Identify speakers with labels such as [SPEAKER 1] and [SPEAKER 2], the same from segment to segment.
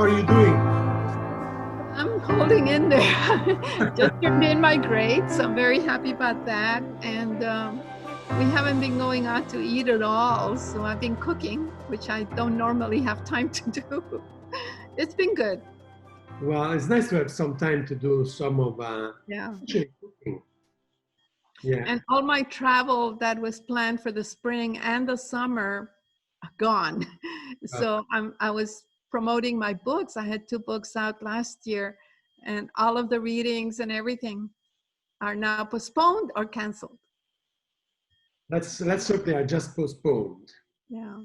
[SPEAKER 1] How are you doing?
[SPEAKER 2] I'm holding in there. Just turned in my grades. I'm very happy about that. And we haven't been going out to eat at all. So I've been cooking, which I don't normally have time to do. It's been good.
[SPEAKER 1] Well, it's nice to have some time to do some of
[SPEAKER 2] Yeah.
[SPEAKER 1] actually cooking. Yeah.
[SPEAKER 2] And all my travel that was planned for the spring and the summer gone. So I was promoting my books. I had 2 books out last year, and all of the readings and everything are now postponed or canceled.
[SPEAKER 1] Let's certainly are just postponed.
[SPEAKER 2] Yeah.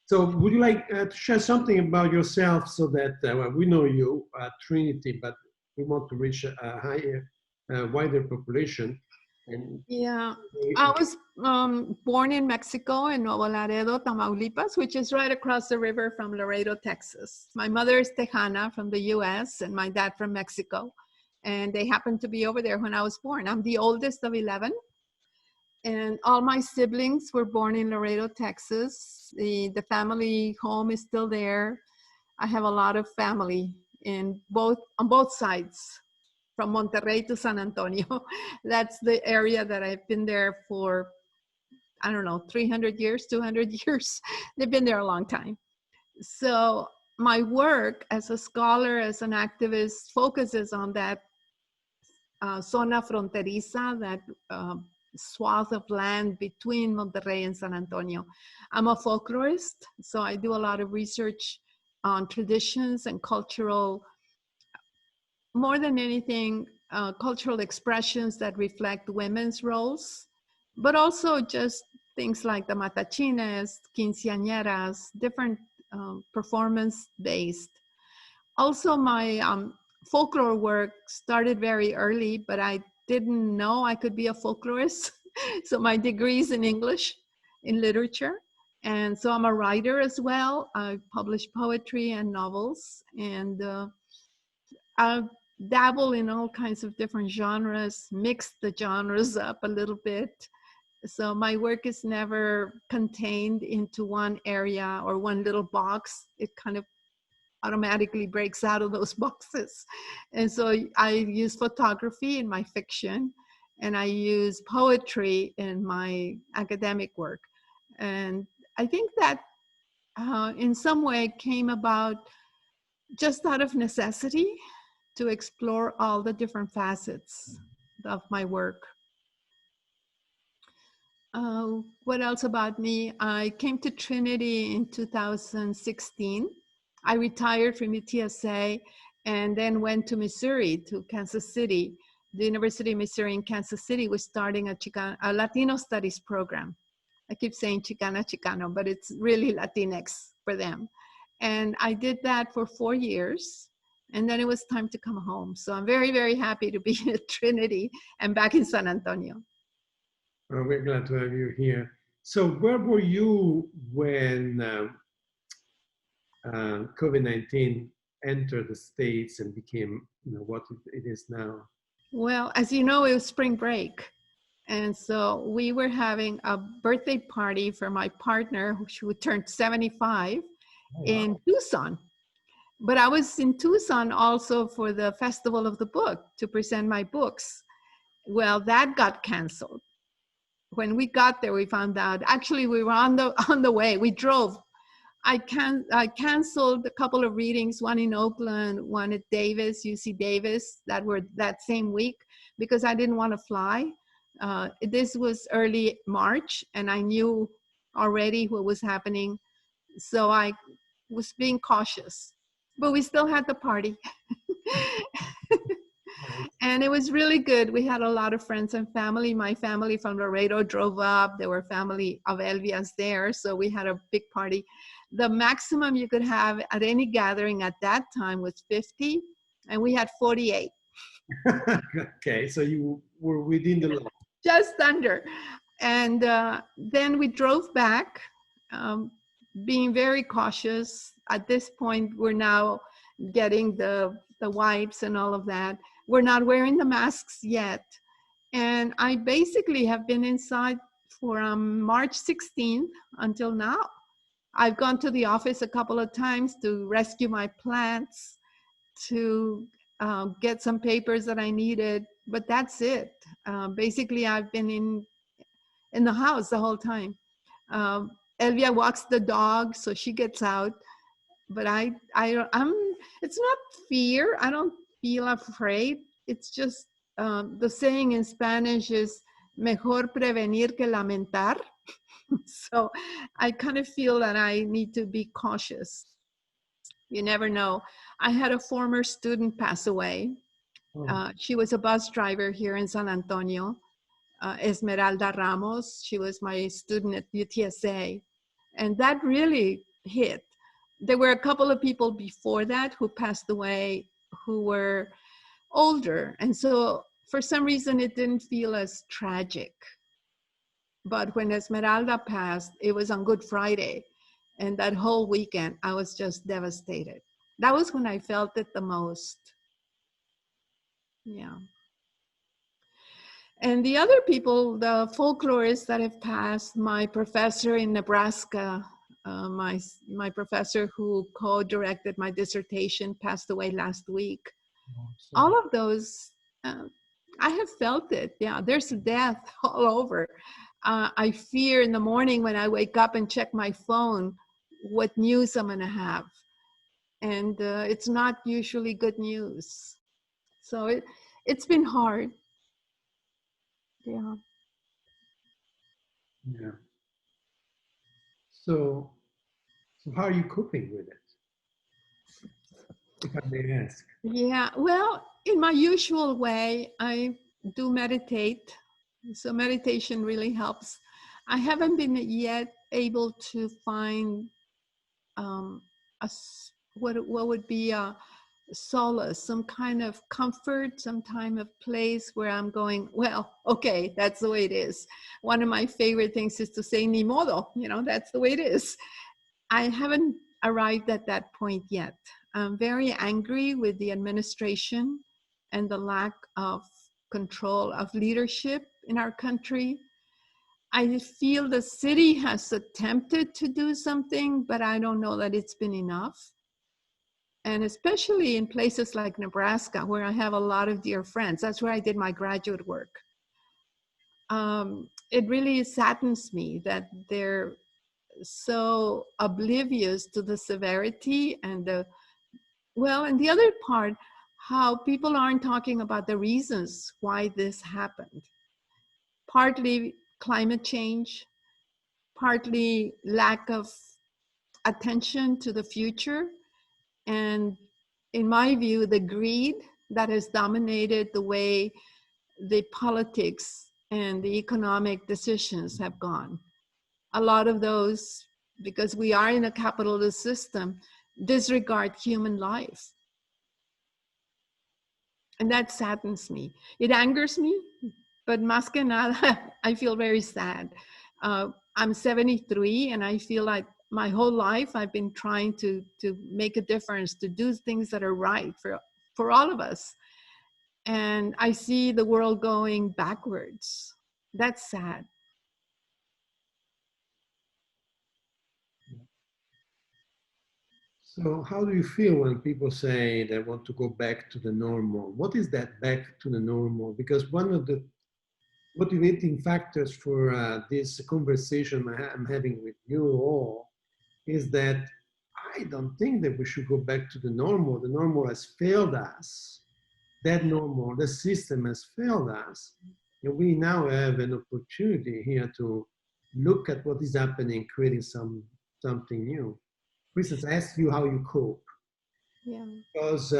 [SPEAKER 1] So would you like to share something about yourself so that well, we know you at Trinity, but we want to reach a higher, wider population. And
[SPEAKER 2] Yeah. I was born in Mexico, in Nuevo Laredo, Tamaulipas, which is right across the river from Laredo, Texas. My mother is Tejana from the US and my dad from Mexico. And they happened to be over there when I was born. I'm the oldest of 11. And all my siblings were born in Laredo, Texas. The family home is still there. I have a lot of family on both sides, from Monterrey to San Antonio. That's the area that I've been there for, I don't know, 300 years, 200 years. They've been there a long time. So my work as a scholar, as an activist, focuses on that zona fronteriza, that swath of land between Monterrey and San Antonio. I'm a folklorist, so I do a lot of research on traditions and cultural, more than anything, cultural expressions that reflect women's roles, but also just things like the matachines, quinceañeras, different performance-based. Also, my folklore work started very early, but I didn't know I could be a folklorist. So my degree is in English, in literature. And so I'm a writer as well. I publish poetry and novels, and I dabble in all kinds of different genres, mix the genres up a little bit. So my work is never contained into one area or one little box. It kind of automatically breaks out of those boxes. And so I use photography in my fiction, and I use poetry in my academic work. And I think that in some way came about just out of necessity to explore all the different facets of my work. What else about me? I came to Trinity in 2016. I retired from UTSA and then went to Missouri, to Kansas City. The University of Missouri in Kansas City was starting a Latino studies program. I keep saying Chicana, Chicano, but it's really Latinx for them. And I did that for 4 years. And then it was time to come home. So I'm very, very happy to be at Trinity and back in San Antonio.
[SPEAKER 1] We're glad to have you here. So where were you when COVID-19 entered the States and became what it is now?
[SPEAKER 2] Well, as you know, it was spring break. And so we were having a birthday party for my partner, who turned 75, in Tucson. But I was in Tucson also for the Festival of the Book to present my books. Well, that got canceled. When we got there, we found out, actually we were on the way, we drove. I canceled a couple of readings, one in Oakland, one at Davis, UC Davis, that were that same week, because I didn't want to fly. This was early March, and I knew already what was happening. So I was being cautious, but we still had the party. And it was really good. We had a lot of friends and family. My family from Laredo drove up. There were family of Elias there, so we had a big party. The maximum you could have at any gathering at that time was 50, and we had 48.
[SPEAKER 1] Okay, so you were within the law.
[SPEAKER 2] Just under. And then we drove back, being very cautious. At this point, we're now getting the wipes and all of that. We're not wearing the masks yet. And I basically have been inside from March 16th until now. I've gone to the office a couple of times to rescue my plants, to get some papers that I needed, but that's it. Basically, I've been in the house the whole time. Elia walks the dog, so she gets out. But it's not fear. I don't feel afraid. It's just the saying in Spanish is mejor prevenir que lamentar. So I kind of feel that I need to be cautious. You never know. I had a former student pass away. She was a bus driver here in San Antonio, Esmeralda Ramos. She was my student at UTSA. And that really hit. There were a couple of people before that who passed away who were older. And so for some reason, it didn't feel as tragic. But when Esmeralda passed, it was on Good Friday. And that whole weekend, I was just devastated. That was when I felt it the most. Yeah. And the other people, the folklorists that have passed, my professor in Nebraska, my professor who co-directed my dissertation passed away last week. All of those, I have felt it. Yeah, there's death all over. I fear in the morning when I wake up and check my phone what news I'm gonna have. And it's not usually good news. So it's been hard. Yeah.
[SPEAKER 1] Yeah. So how are you coping with it, if I may ask?
[SPEAKER 2] Yeah, well, in my usual way, I do meditate. So meditation really helps. I haven't been yet able to find what would be a solace, some kind of comfort, some kind of place where I'm going, well, okay, that's the way it is. One of my favorite things is to say, ni modo, that's the way it is. I haven't arrived at that point yet. I'm very angry with the administration and the lack of control of leadership in our country. I feel the city has attempted to do something, but I don't know that it's been enough. And especially in places like Nebraska, where I have a lot of dear friends. That's where I did my graduate work. It really saddens me that they're so oblivious to the severity and and the other part, how people aren't talking about the reasons why this happened. Partly climate change, partly lack of attention to the future, and in my view, the greed that has dominated the way the politics and the economic decisions have gone. A lot of those, because we are in a capitalist system, disregard human life. And that saddens me. It angers me, but más que nada, I feel very sad. I'm 73 and I feel like my whole life I've been trying to make a difference, to do things that are right for all of us. And I see the world going backwards. That's sad.
[SPEAKER 1] So how do you feel when people say they want to go back to the normal? What is that back to the normal? Because one of the motivating factors for this conversation I'm having with you all is that I don't think that we should go back to the normal. The normal has failed us. That normal, the system has failed us. And we now have an opportunity here to look at what is happening, creating something new. For instance, I asked you how you cope.
[SPEAKER 2] Yeah.
[SPEAKER 1] Because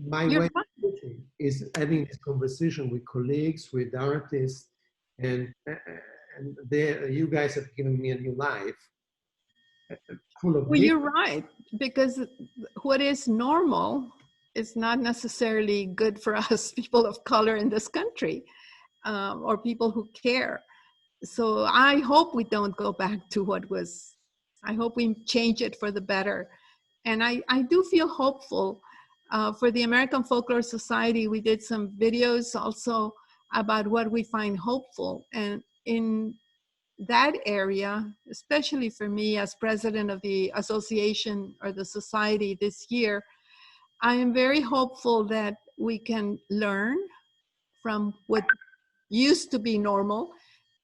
[SPEAKER 1] my way of coping is having this conversation with colleagues, with artists, and you guys have given me a new life. Full of
[SPEAKER 2] well, you're right, because what is normal is not necessarily good for us people of color in this country, or people who care. So I hope we don't go back to what was. I hope we change it for the better. And I do feel hopeful. For the American Folklore Society, we did some videos also about what we find hopeful. And in that area, especially for me as president of the association or the society this year, I am very hopeful that we can learn from what used to be normal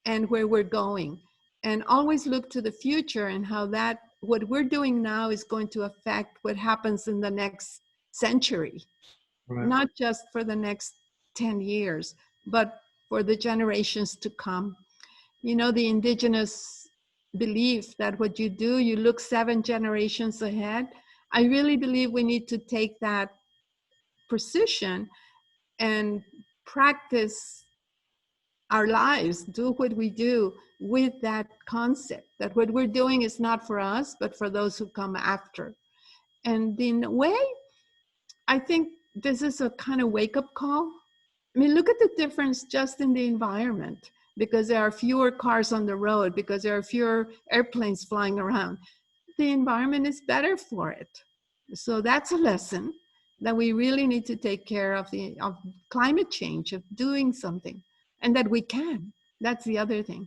[SPEAKER 2] and where we're going, and always look to the future and how that what we're doing now is going to affect what happens in the next century,
[SPEAKER 1] Right.
[SPEAKER 2] not just for the next 10 years, but for the generations to come. You know, the indigenous belief that what you do, you look 7 generations ahead. I really believe we need to take that precision and practice our lives, do what we do with that concept, that what we're doing is not for us, but for those who come after. And in a way, I think this is a kind of wake-up call. I mean, look at the difference just in the environment, because there are fewer cars on the road, because there are fewer airplanes flying around. The environment is better for it. So that's a lesson that we really need to take care of of climate change, of doing something, and that we can. That's the other thing.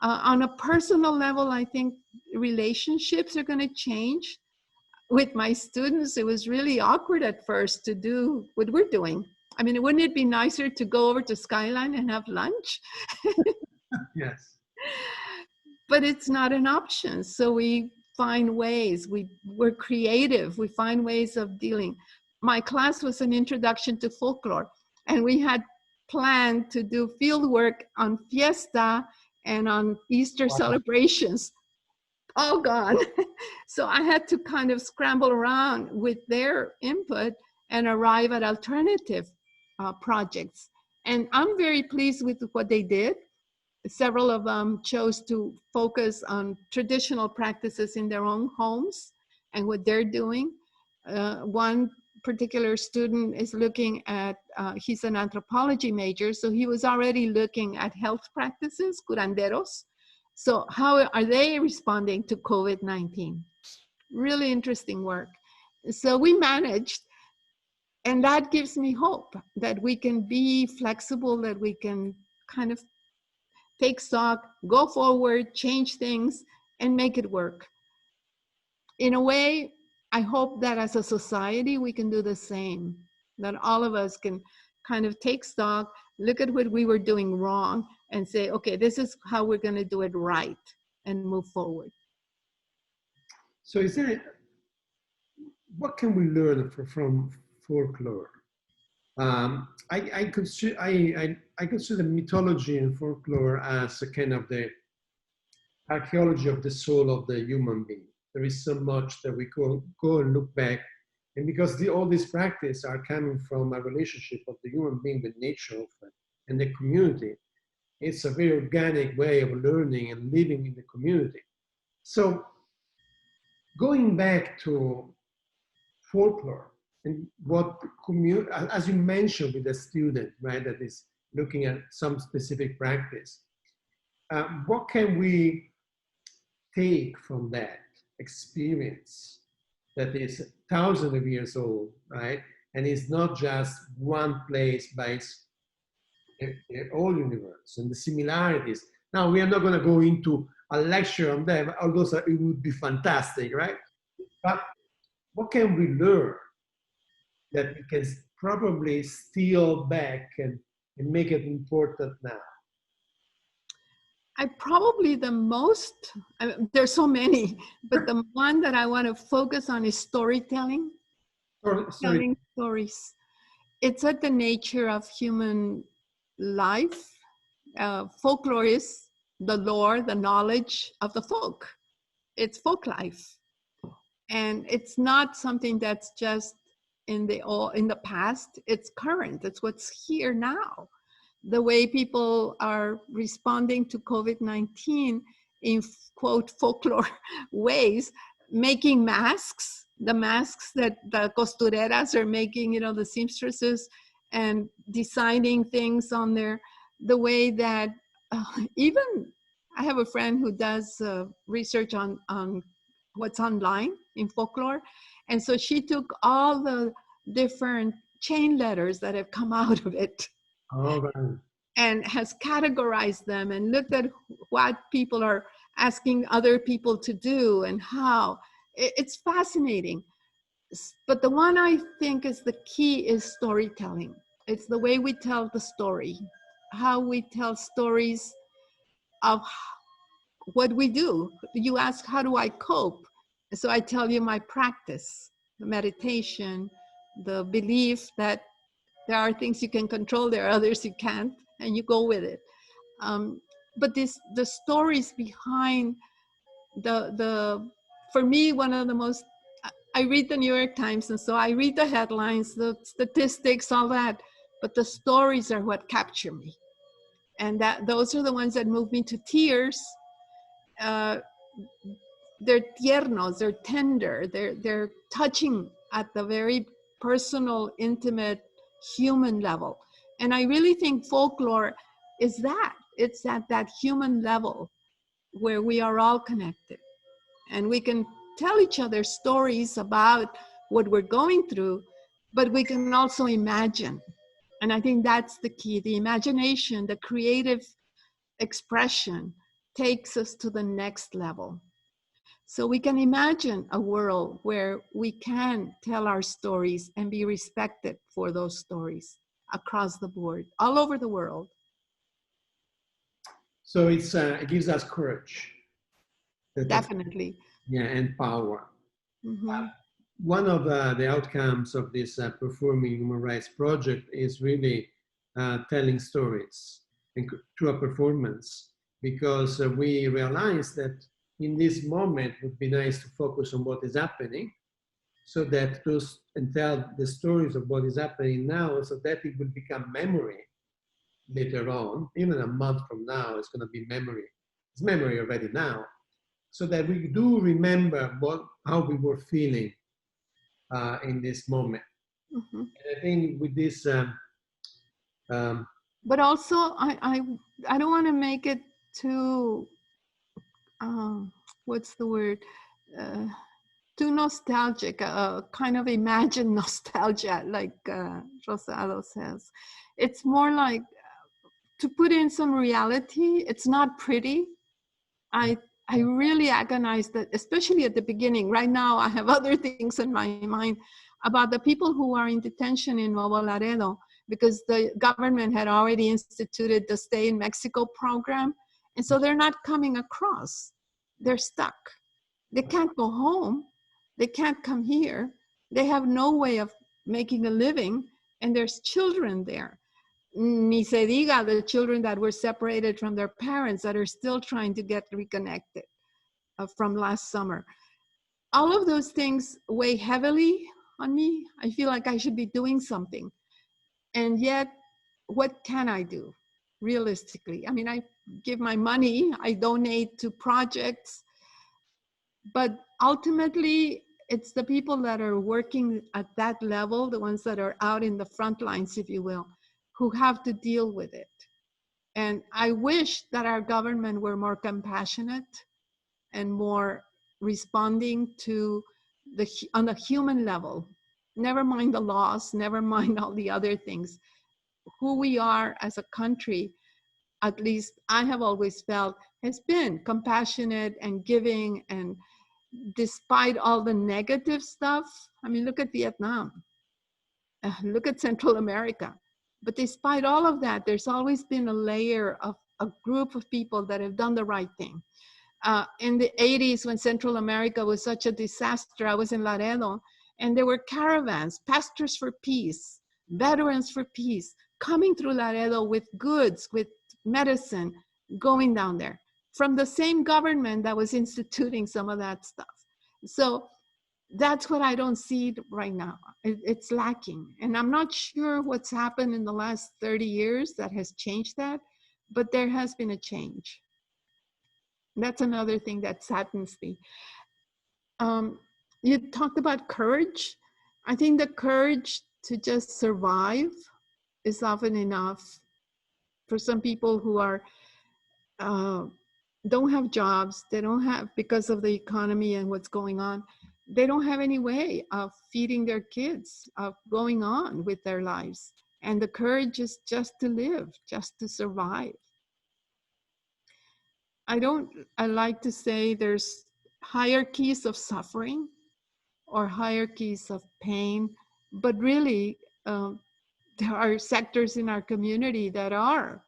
[SPEAKER 2] On a personal level, I think relationships are going to change. With my students, it was really awkward at first to do what we're doing. I mean, wouldn't it be nicer to go over to Skyline and have lunch?
[SPEAKER 1] Yes.
[SPEAKER 2] But it's not an option. So we find ways, we're creative, we find ways of dealing. My class was an introduction to folklore, and we had planned to do field work on fiesta and on Easter
[SPEAKER 1] Wow.
[SPEAKER 2] celebrations. All gone. So I had to kind of scramble around with their input and arrive at alternative projects. And I'm very pleased with what they did. Several of them chose to focus on traditional practices in their own homes and what they're doing. One particular student is looking at, he's an anthropology major, so he was already looking at health practices, curanderos. So how are they responding to COVID-19? Really interesting work. So we managed, and that gives me hope that we can be flexible, that we can kind of take stock, go forward, change things, and make it work. In a way, I hope that as a society, we can do the same, that all of us can kind of take stock, look at what we were doing wrong, and say, okay, this is how we're going to do it right, and move forward.
[SPEAKER 1] So is there, what can we learn from folklore? I consider mythology and folklore as a kind of the archaeology of the soul of the human being. There is so much that we go and look back. And because all these practices are coming from a relationship of the human being with nature often, and the community, it's a very organic way of learning and living in the community. So going back to folklore and what as you mentioned with the student, right, that is looking at some specific practice, what can we take from that experience that is thousands of years old, right? And it's not just one place, but it's the whole universe and the similarities. Now, we are not going to go into a lecture on them, although it would be fantastic, right? But what can we learn that we can probably steal back and make it important now?
[SPEAKER 2] I probably the most, there's so many, but the one that I want to focus on is storytelling. Telling stories. It's at the nature of human life. Folklore is the lore, the knowledge of the folk. It's folk life. And it's not something that's just in the past. It's current. It's what's here now. The way people are responding to COVID-19 in quote folklore ways, making masks, the masks that the costureras are making, you know, the seamstresses, and designing things on there, the way that even I have a friend who does research on what's online in folklore. And so she took all the different chain letters that have come out of it.
[SPEAKER 1] Oh, right.
[SPEAKER 2] and has categorized them and looked at what people are asking other people to do and how. It's fascinating. But the one I think is the key is storytelling. It's the way we tell the story, how we tell stories of what we do. You ask, how do I cope? So I tell you my practice, the meditation, the belief that there are things you can control, there are others you can't, and you go with it. But the stories behind for me, one of the most, I read the New York Times, and so I read the headlines, the statistics, all that, but the stories are what capture me. And those are the ones that move me to tears. They're tiernos, they're tender, they're touching at the very personal, intimate, human level. And I really think folklore is that. It's at that human level where we are all connected. And we can tell each other stories about what we're going through, but we can also imagine. And I think that's the key. The imagination, the creative expression takes us to the next level. So we can imagine a world where we can tell our stories and be respected for those stories across the board, all over the world.
[SPEAKER 1] So it gives us courage.
[SPEAKER 2] Definitely.
[SPEAKER 1] Yeah, and power.
[SPEAKER 2] Mm-hmm.
[SPEAKER 1] One of the outcomes of this performing human rights project is really telling stories and through a performance, because we realize that in this moment it would be nice to focus on what is happening, so that those, and tell the stories of what is happening now, so that it will become memory later on. Even a month from now, it's going to be memory. It's memory already now, so that we do remember how we were feeling in this moment.
[SPEAKER 2] Mm-hmm.
[SPEAKER 1] And I think with this,
[SPEAKER 2] but also I don't want to make it too what's the word, too nostalgic, kind of imagined nostalgia, like Rosado says. It's more like to put in some reality. It's not pretty. I really agonized that, especially at the beginning. Right now, I have other things in my mind about the people who are in detention in Nuevo Laredo, because the government had already instituted the Stay in Mexico program. And so they're not coming across. They're stuck. They can't go home. They can't come here. They have no way of making a living. And there's children there. Ni se diga the children that were separated from their parents that are still trying to get reconnected from last summer. All of those things weigh heavily on me. I feel like I should be doing something. And yet, what can I do realistically? I mean, I give my money, I donate to projects, but ultimately, it's the people that are working at that level, the ones that are out in the front lines, if you will, who have to deal with it. And I wish that our government were more compassionate and more responding to on the human level. Never mind the laws, never mind all the other things. Who we are as a country, at least I have always felt, has been compassionate and giving. And despite all the negative stuff, I mean, look at Vietnam, look at Central America. But despite all of that, there's always been a layer of a group of people that have done the right thing. In the 80s, when Central America was such a disaster, I was in Laredo, and there were caravans, pastors for peace, veterans for peace, coming through Laredo with goods, with medicine, going down there from the same government that was instituting some of that stuff. So that's what I don't see right now. It's lacking. And I'm not sure what's happened in the last 30 years that has changed that, but there has been a change. That's another thing that saddens me. You talked about courage. I think the courage to just survive is often enough for some people who are don't have jobs. They don't have, because of the economy and what's going on, they don't have any way of feeding their kids, of going on with their lives. And the courage is just to live, just to survive. I like to say there's hierarchies of suffering or hierarchies of pain, but really there are sectors in our community that are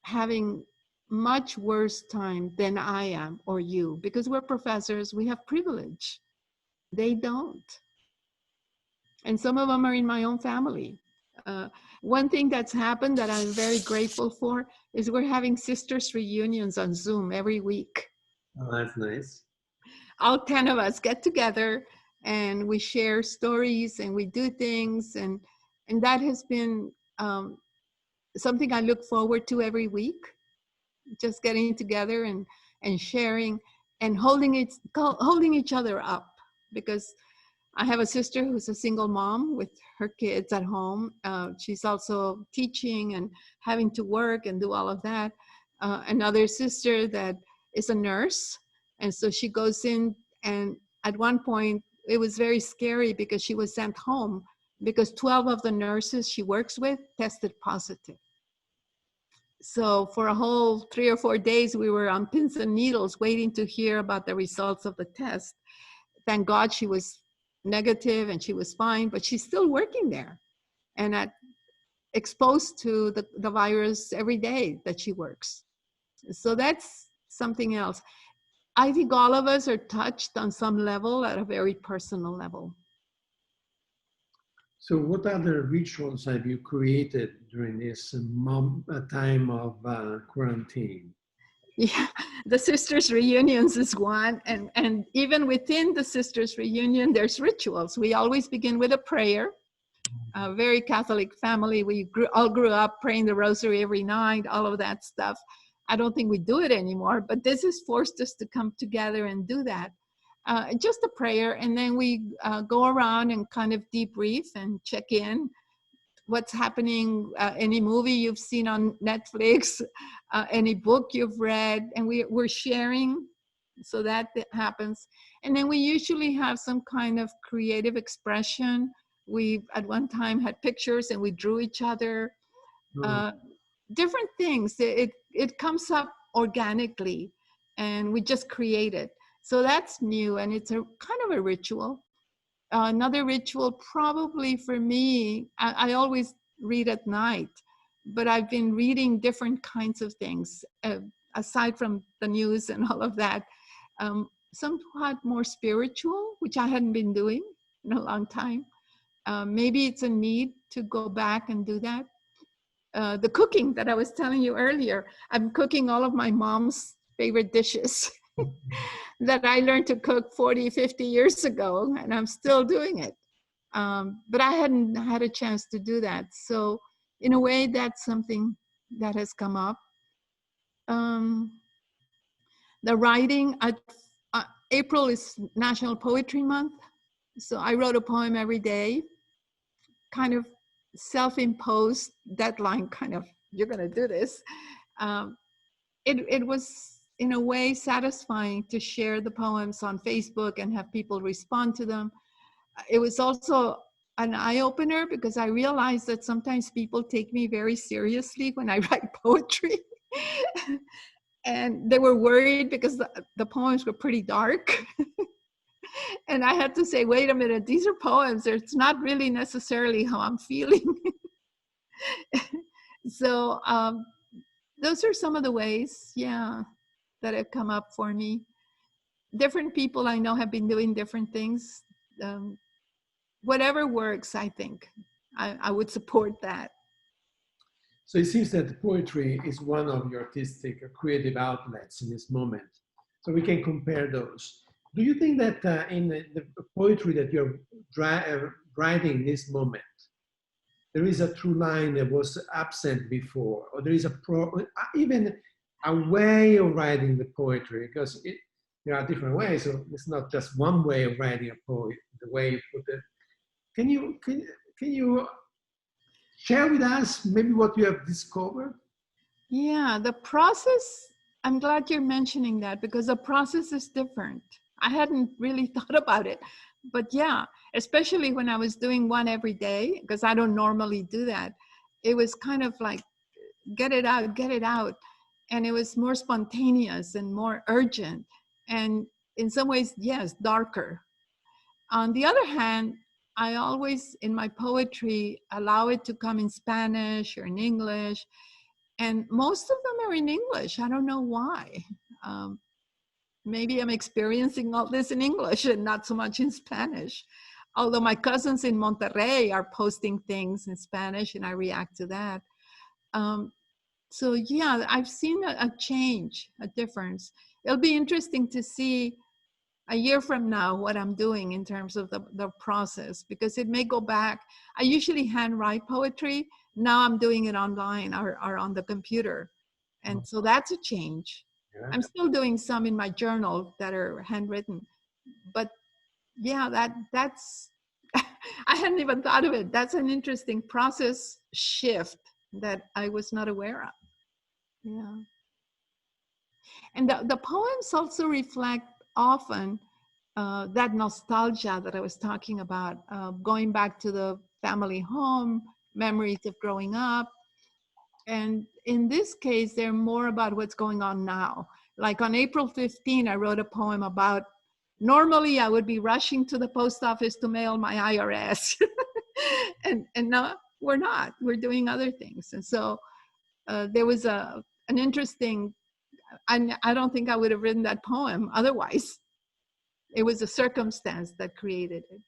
[SPEAKER 2] having much worse time than I am or you, because we're professors, we have privilege. They don't. And some of them are in my own family. One thing that's happened that I'm very grateful for is we're having sisters reunions on Zoom every week.
[SPEAKER 1] Oh, that's nice.
[SPEAKER 2] All 10 of us get together and we share stories and we do things. And that has been something I look forward to every week, just getting together and sharing and holding each other up, because I have a sister who's a single mom with her kids at home. She's also teaching and having to work and do all of that. Another sister that is a nurse. And so she goes in, and at one point it was very scary because she was sent home because 12 of the nurses she works with tested positive. So for a whole 3 or 4 days, we were on pins and needles waiting to hear about the results of the test. Thank God she was negative and she was fine, but she's still working there and exposed to the virus every day that she works. So that's something else. I think all of us are touched on some level at a very personal level.
[SPEAKER 1] So what other rituals have you created during this time of quarantine?
[SPEAKER 2] Yeah, the sisters reunions is one, and even within the sisters reunion, there's rituals. We always begin with a prayer. A very Catholic family. We all grew up praying the rosary every night, all of that stuff. I don't think we do it anymore, but this has forced us to come together and do that. Just a prayer, and then we go around and kind of debrief and check in what's happening, any movie you've seen on Netflix, any book you've read, and we're sharing, so that happens. And then we usually have some kind of creative expression. We at one time had pictures and we drew each other, different things. It comes up organically and we just create it. So that's new, and it's a kind of a ritual. Another ritual probably for me, I always read at night, but I've been reading different kinds of things, aside from the news and all of that, somewhat more spiritual, which I hadn't been doing in a long time. Maybe it's a need to go back and do that. The cooking that I was telling you earlier, I'm cooking all of my mom's favorite dishes. That I learned to cook 40, 50 years ago, and I'm still doing it. But I hadn't had a chance to do that. So in a way, that's something that has come up. The writing, April is National Poetry Month. So I wrote a poem every day, kind of self-imposed deadline, kind of, you're gonna do this. It was, in a way, satisfying to share the poems on Facebook and have people respond to them. It was also an eye-opener because I realized that sometimes people take me very seriously when I write poetry. And they were worried because the poems were pretty dark. And I had to say, wait a minute, these are poems. It's not really necessarily how I'm feeling. So those are some of the ways, yeah, that have come up for me. Different people I know have been doing different things. Whatever works, I think. I would support that.
[SPEAKER 1] So it seems that poetry is one of your artistic or creative outlets in this moment. So we can compare those. Do you think that in the poetry that you're writing this moment, there is a through line that was absent before, or there is even a way of writing the poetry, because there are different ways, so it's not just one way of writing a poem, the way you put it. Can you share with us maybe what you have discovered?
[SPEAKER 2] Yeah, the process, I'm glad you're mentioning that because the process is different. I hadn't really thought about it, But yeah, especially when I was doing one every day, because I don't normally do that, it was kind of like, get it out, get it out. And it was more spontaneous and more urgent. And in some ways, yes, darker. On the other hand, I always, in my poetry, allow it to come in Spanish or in English. And most of them are in English. I don't know why. Um, Maybe I'm experiencing all this in English and not so much in Spanish. Although my cousins in Monterrey are posting things in Spanish and I react to that. So yeah, I've seen a change, a difference. It'll be interesting to see a year from now what I'm doing in terms of the process, because it may go back. I usually handwrite poetry. Now I'm doing it online or on the computer. And so that's a change.
[SPEAKER 1] Yeah.
[SPEAKER 2] I'm still doing some in my journal that are handwritten, but yeah, that's I hadn't even thought of it. That's an interesting process shift that I was not aware of. Yeah. And the poems also reflect often that nostalgia that I was talking about, going back to the family home, memories of growing up. And in this case, they're more about what's going on now. Like on April 15, I wrote a poem about, normally I would be rushing to the post office to mail my IRS. and now we're not, we're doing other things. And so there was an interesting, I don't think I would have written that poem otherwise. It was a circumstance that created it.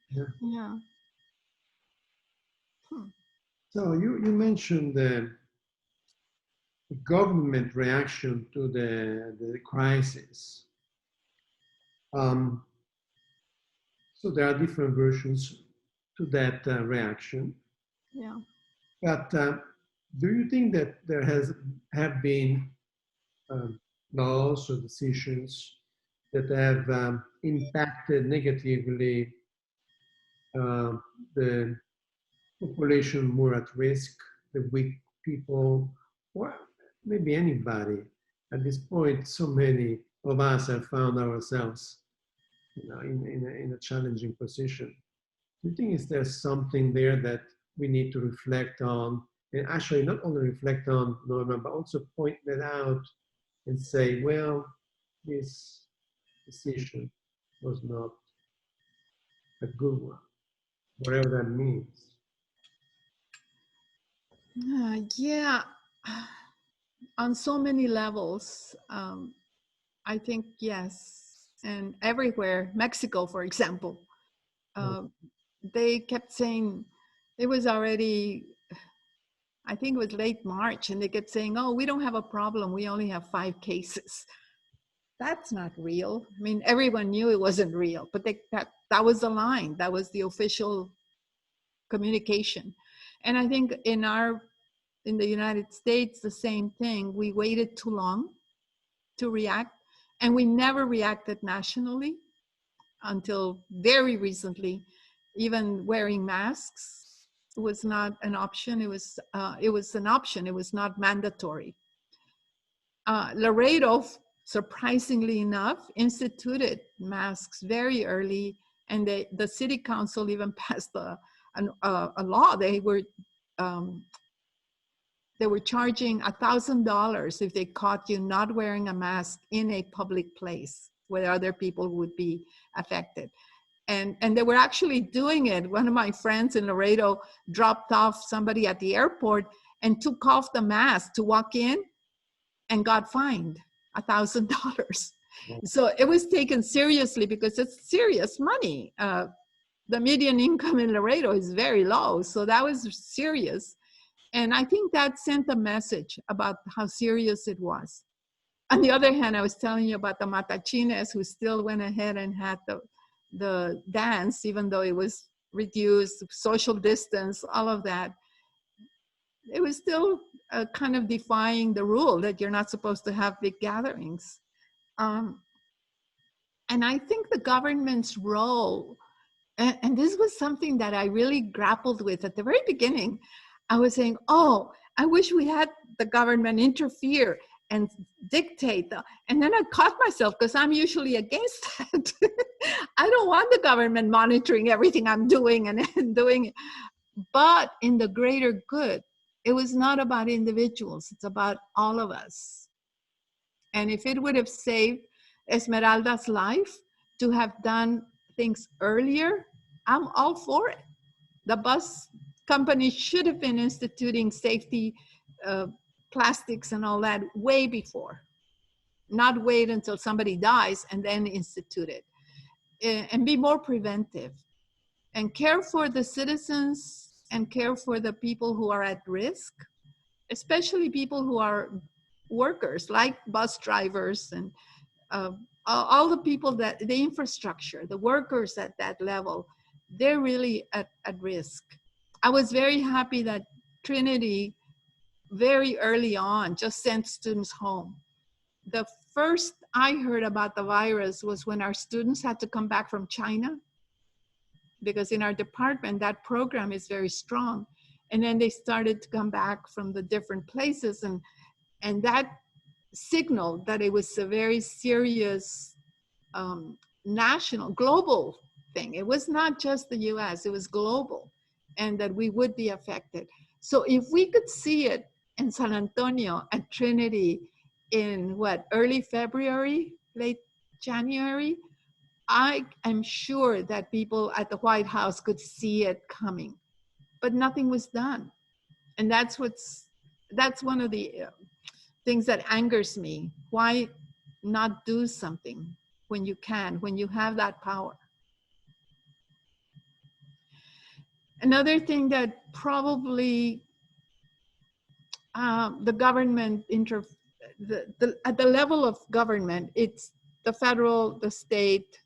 [SPEAKER 1] Yeah.
[SPEAKER 2] Yeah.
[SPEAKER 1] So you mentioned the government reaction to the crisis. So there are different versions to that reaction.
[SPEAKER 2] Yeah.
[SPEAKER 1] But do you think that there have been laws or decisions that have impacted negatively the population more at risk, the weak people, or maybe anybody? At this point, so many of us have found ourselves, in a challenging position. Do you think is there something there that we need to reflect on, and actually not only reflect on, Norma, but also point that out and say, well, this decision was not a good one, whatever that means.
[SPEAKER 2] Yeah, on so many levels. I think yes, and everywhere. Mexico, for example, they kept saying it was already, I think it was late March, and they kept saying, "Oh, we don't have a problem. We only have 5 cases." That's not real. I mean, everyone knew it wasn't real, but that was the line. That was the official communication. And I think in the United States, the same thing. We waited too long to react, and we never reacted nationally until very recently. Even wearing masks was not an option. It was an option. It was not mandatory. Laredo, surprisingly enough, instituted masks very early, and the city council even passed a law. They were charging $1,000 if they caught you not wearing a mask in a public place where other people would be affected. And they were actually doing it. One of my friends in Laredo dropped off somebody at the airport and took off the mask to walk in and got fined $1,000. So it was taken seriously because it's serious money. The median income in Laredo is very low. So that was serious. And I think that sent a message about how serious it was. On the other hand, I was telling you about the matachines who still went ahead and had the dance, even though it was reduced, social distance, all of that. It was still kind of defying the rule that you're not supposed to have big gatherings. And I think the government's role, and this was something that I really grappled with at the very beginning. I was saying, oh, I wish we had the government interfere and dictate. And then I caught myself because I'm usually against that. I don't want the government monitoring everything I'm doing and doing it. But in the greater good, it was not about individuals. It's about all of us. And if it would have saved Esmeralda's life to have done things earlier, I'm all for it. The bus company should have been instituting safety plastics and all that way before, not wait until somebody dies and then institute it. And be more preventive and care for the citizens and care for the people who are at risk, especially people who are workers like bus drivers and all the people that the infrastructure, the workers at that level, they're really at risk. I was very happy that Trinity very early on just sent students home. The first I heard about the virus was when our students had to come back from China, because in our department, that program is very strong. And then they started to come back from the different places, and that signaled that it was a very serious national, global thing. It was not just the US, it was global, and that we would be affected. So if we could see it in San Antonio at Trinity in early February, late January, I am sure that people at the White House could see it coming, but nothing was done. And that's one of the things that angers me. Why not do something when you can, when you have that power? Another thing that probably the government, at the level of government, it's the federal, the state,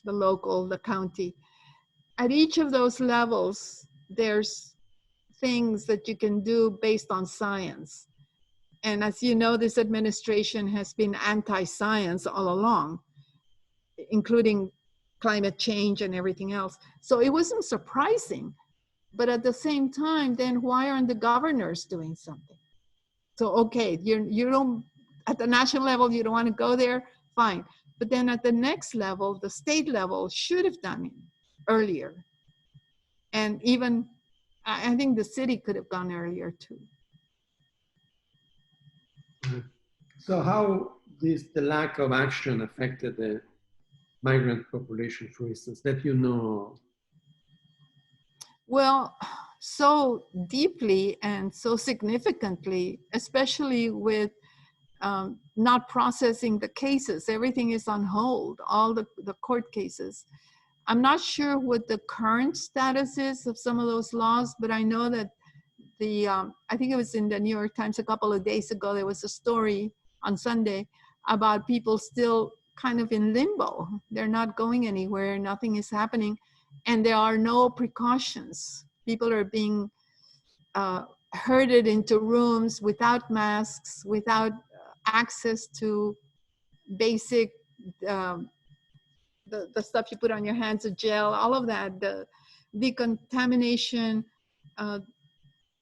[SPEAKER 2] the local, the county. At each of those levels, there's things that you can do based on science. And as you know, this administration has been anti-science all along, including climate change and everything else. So it wasn't surprising. But at the same time, then why aren't the governors doing something? So, okay, you don't, at the national level, you don't want to go there, fine. But then at the next level, the state level should have done it earlier. And even, I think the city could have gone earlier too.
[SPEAKER 1] So how the lack of action affected the migrant population, for instance, that you know?
[SPEAKER 2] Well, so deeply and so significantly, especially with not processing the cases. Everything is on hold, all the court cases. I'm not sure what the current status is of some of those laws, but I know that I think it was in the New York Times a couple of days ago, there was a story on Sunday about people still kind of in limbo. They're not going anywhere, nothing is happening, and there are no precautions. People are being herded into rooms without masks, without access to basic, the stuff you put on your hands, the gel, all of that, the decontamination,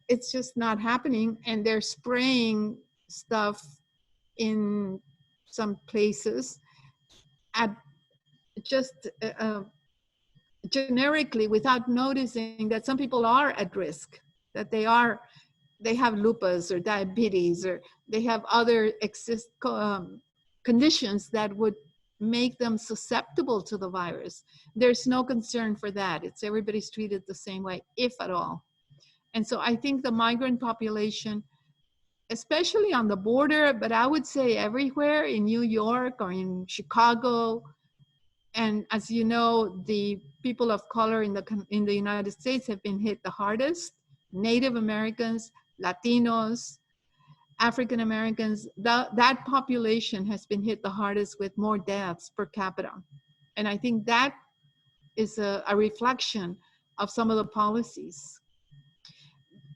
[SPEAKER 2] it's just not happening. And they're spraying stuff in some places at just generically without noticing that some people are at risk, that they have lupus or diabetes, or they have other conditions that would make them susceptible to the virus. There's no concern for that. It's everybody's treated the same way, if at all. And so I think the migrant population, especially on the border, but I would say everywhere in New York or in Chicago, and as you know, the people of color in the United States have been hit the hardest. Native Americans, Latinos, African Americans, that population has been hit the hardest with more deaths per capita. And I think that is a reflection of some of the policies.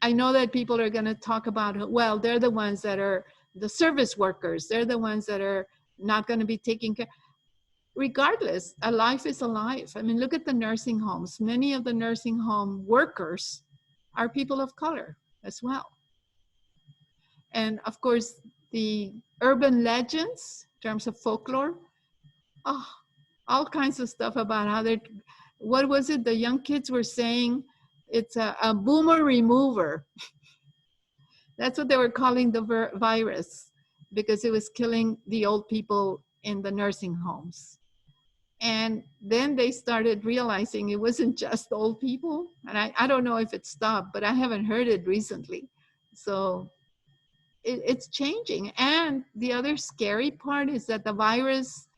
[SPEAKER 2] I know that people are going to talk about, well, they're the ones that are the service workers. They're the ones that are not going to be taking care. Regardless, a life is a life. I mean, look at the nursing homes. Many of the nursing home workers are people of color as well. And of course, the urban legends in terms of folklore. Oh, all kinds of stuff about how they're, what was it the young kids were saying? It's a boomer remover. That's what they were calling the virus, because it was killing the old people in the nursing homes. And then they started realizing it wasn't just old people. And I don't know if it stopped, but I haven't heard it recently. So it's changing. And the other scary part is that the virus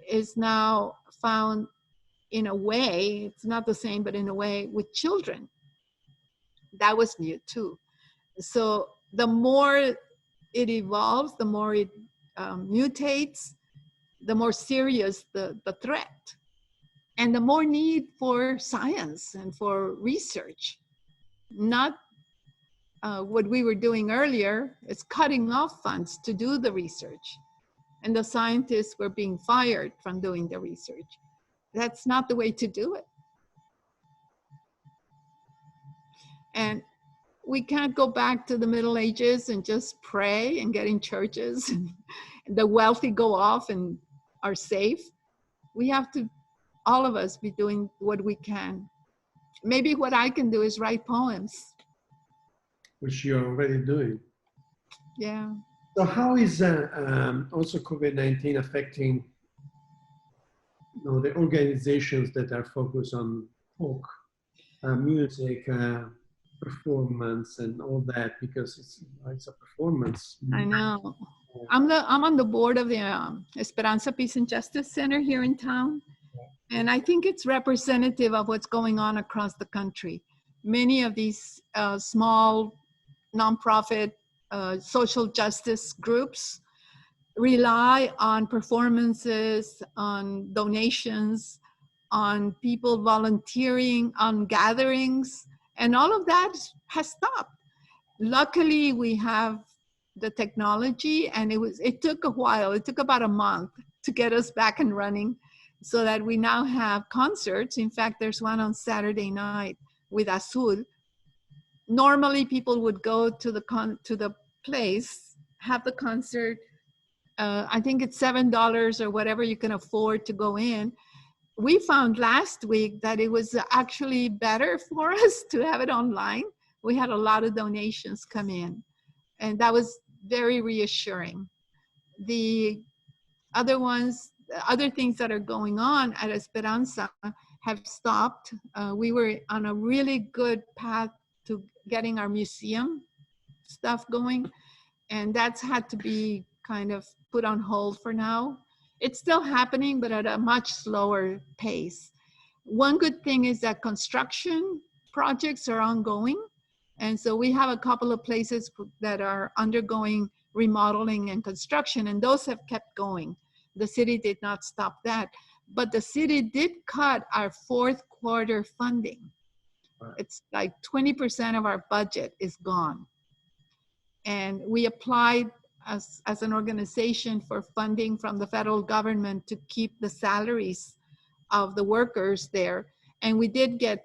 [SPEAKER 2] is now found in a way, it's not the same, but in a way with children. That was new too. So the more it evolves, the more it mutates, the more serious the threat, and the more need for science and for research. Not what we were doing earlier, is cutting off funds to do the research. And the scientists were being fired from doing the research. That's not the way to do it. And we can't go back to the Middle Ages and just pray and get in churches and the wealthy go off and are safe. We have to, all of us, be doing what we can. Maybe what I can do is write poems.
[SPEAKER 1] Which you're already doing.
[SPEAKER 2] Yeah.
[SPEAKER 1] So how is also COVID-19 affecting, you know, the organizations that are focused on folk, music, performance, and all that? Because it's a performance.
[SPEAKER 2] I know. I'm on the board of the Esperanza Peace and Justice Center here in town, and I think it's representative of what's going on across the country. Many of these small nonprofit social justice groups rely on performances, on donations, on people volunteering, on gatherings, and all of that has stopped. Luckily, we have the technology, and it took a while. It took about a month to get us back and running, so that we now have concerts. In fact, there's one on Saturday night with Azul. Normally, people would go to the place, have the concert. I think it's $7 or whatever you can afford to go in. We found last week that it was actually better for us to have it online. We had a lot of donations come in, and that was very reassuring. The other things that are going on at Esperanza have stopped. We were on a really good path to getting our museum stuff going, and that's had to be kind of put on hold for now. It's still happening, but at a much slower pace. One good thing is that construction projects are ongoing. And so we have a couple of places that are undergoing remodeling and construction, and those have kept going. The city did not stop that, but the city did cut our fourth quarter funding. It's like 20% of our budget is gone. And we applied as an organization for funding from the federal government to keep the salaries of the workers there. And we did get,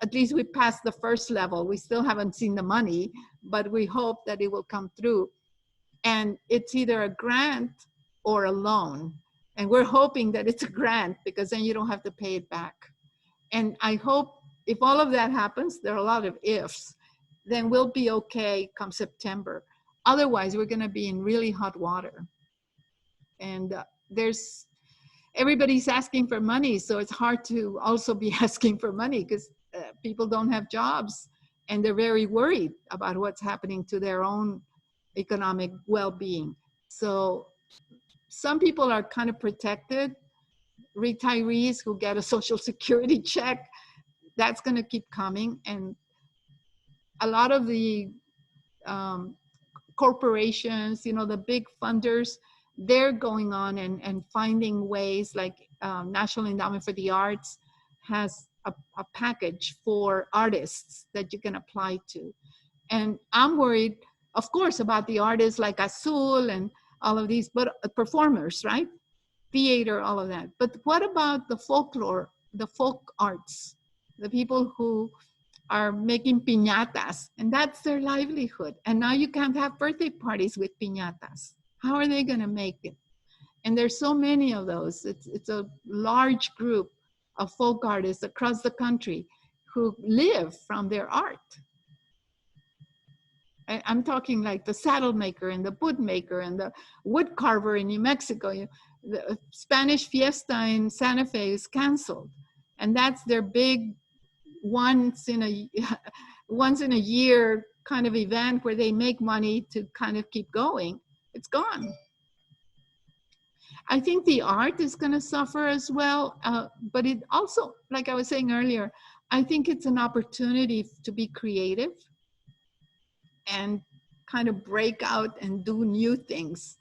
[SPEAKER 2] at least we passed the first level. We still haven't seen the money, but we hope that it will come through. And it's either a grant or a loan. And we're hoping that it's a grant, because then you don't have to pay it back. And I hope if all of that happens, there are a lot of ifs, then we'll be okay come September. Otherwise, we're gonna be in really hot water. And everybody's asking for money, so it's hard to also be asking for money, because people don't have jobs, and they're very worried about what's happening to their own economic well-being. So some people are kind of protected. Retirees who get a Social Security check, that's gonna keep coming. And a lot of the corporations, the big funders, they're going on and finding ways, like National Endowment for the Arts has a package for artists that you can apply to. And I'm worried, of course, about the artists like Azul and all of these, but performers, right? Theater, all of that. But what about the folklore, the folk arts, the people who are making piñatas, and that's their livelihood. And now you can't have birthday parties with piñatas. How are they going to make it? And there's so many of those. It's a large group of folk artists across the country who live from their art. I'm talking like the saddle maker and the boot maker and the wood carver in New Mexico. The Spanish Fiesta in Santa Fe is canceled. And that's their big once in a year kind of event where they make money to kind of keep going. It's gone. I think the art is going to suffer as well, but it also, like I was saying earlier, I think it's an opportunity to be creative and kind of break out and do new things.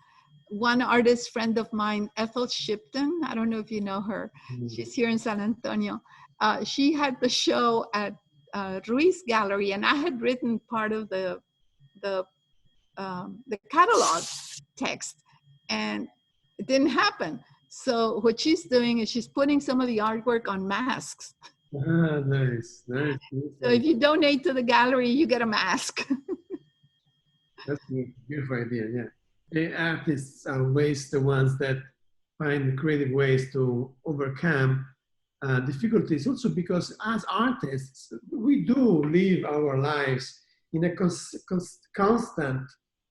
[SPEAKER 2] One artist friend of mine, Ethel Shipton, I don't know if you know her, she's here in San Antonio. She had the show at Ruiz Gallery, and I had written part of the catalog text, and it didn't happen. So what she's doing is she's putting some of the artwork on masks.
[SPEAKER 1] Ah, nice, nice.
[SPEAKER 2] So if you donate to the gallery, you get a mask.
[SPEAKER 1] That's a beautiful idea, yeah. The artists are always the ones that find creative ways to overcome difficulties, also because as artists, we do live our lives in a constant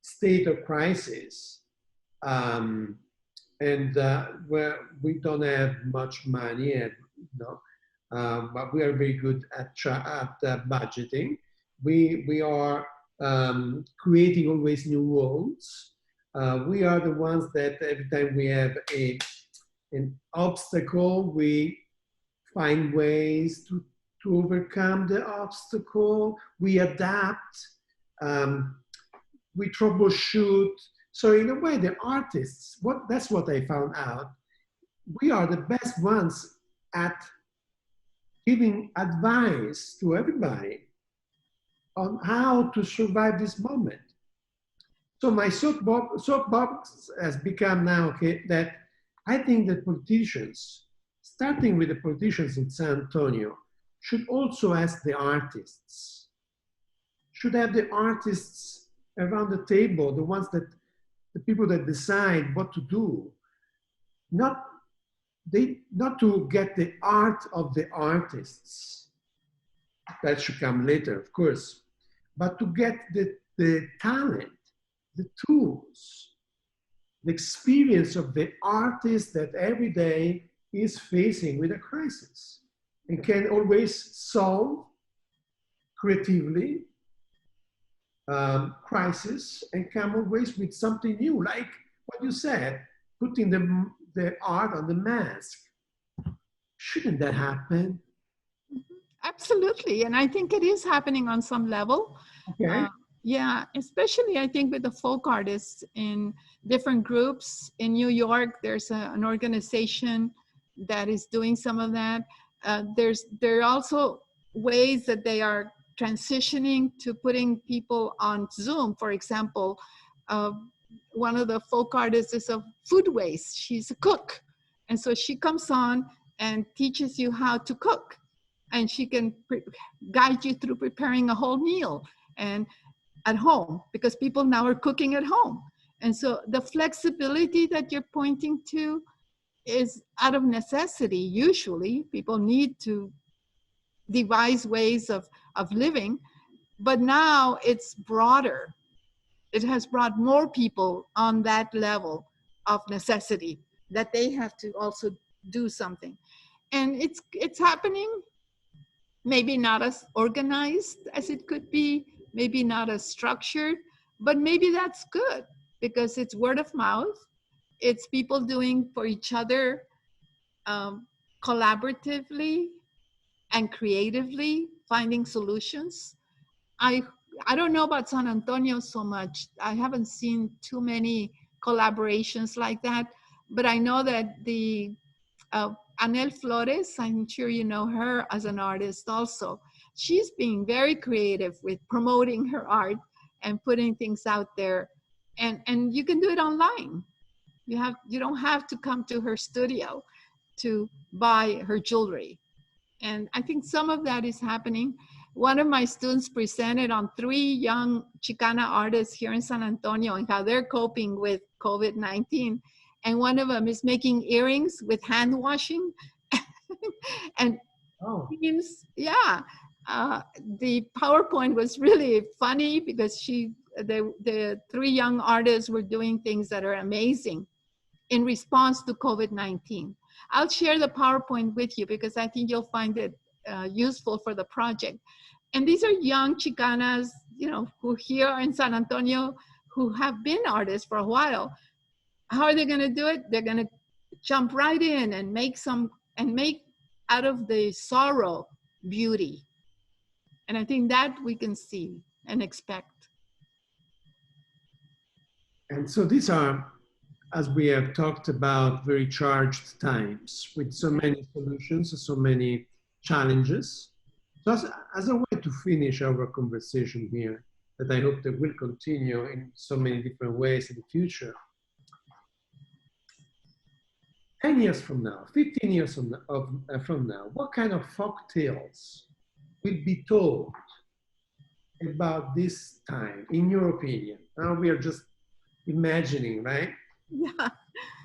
[SPEAKER 1] state of crisis. And where we don't have much money, and, but we are very good at budgeting. We are creating always new worlds. We are the ones that every time we have an obstacle, we find ways to overcome the obstacle. We adapt, we troubleshoot. So in a way, the artists, that's what I found out. We are the best ones at giving advice to everybody on how to survive this moment. So my soapbox has become now, that I think that politicians, starting with the politicians in San Antonio, should also ask the artists, should have the artists around the table, the people that decide what to do, not to get the art of the artists, that should come later, of course, but to get the talent, the tools, the experience of the artist that every day is facing with a crisis and can always solve creatively crisis and come always with something new, like what you said, putting the art on the mask. Shouldn't that happen?
[SPEAKER 2] Absolutely, and I think it is happening on some level.
[SPEAKER 1] Okay.
[SPEAKER 2] Yeah, especially I think with the folk artists in different groups. In New York, there's an organization that is doing some of that. There are also ways that they are transitioning to putting people on Zoom. For example, one of the folk artists is of food waste. She's a cook. And so she comes on and teaches you how to cook. And she can guide you through preparing a whole meal and at home, because people now are cooking at home. And so the flexibility that you're pointing to is out of necessity. Usually people need to devise ways of living, but now it's broader. It has brought more people on that level of necessity that they have to also do something. And it's happening, maybe not as organized as it could be, maybe not as structured, but maybe that's good because it's word of mouth. It's people doing for each other collaboratively and creatively, finding solutions. I don't know about San Antonio so much. I haven't seen too many collaborations like that, but I know that the Anel Flores, I'm sure you know her as an artist also. She's being very creative with promoting her art and putting things out there. And you can do it online. You don't have to come to her studio to buy her jewelry. And I think some of that is happening. one of my students presented on 3 young Chicana artists here in San Antonio and how they're coping with COVID-19. And one of them is making earrings with hand washing. And
[SPEAKER 1] Oh,
[SPEAKER 2] teams, yeah. The PowerPoint was really funny because the 3 young artists were doing things that are amazing in response to COVID-19. I'll share the PowerPoint with you because I think you'll find it useful for the project. And these are young Chicanas, you know, who here in San Antonio, who have been artists for a while. How are they going to do it? They're going to jump right in and make out of the sorrow beauty. And I think that we can see and expect.
[SPEAKER 1] and so these are, as we have talked about, very charged times with so many solutions, so many challenges. So as a way to finish our conversation here, that I hope that will continue in so many different ways in the future. 10 years from now, 15 years from now, what kind of folk tales will be told about this time, in your opinion? Now we are just imagining, right?
[SPEAKER 2] Yeah.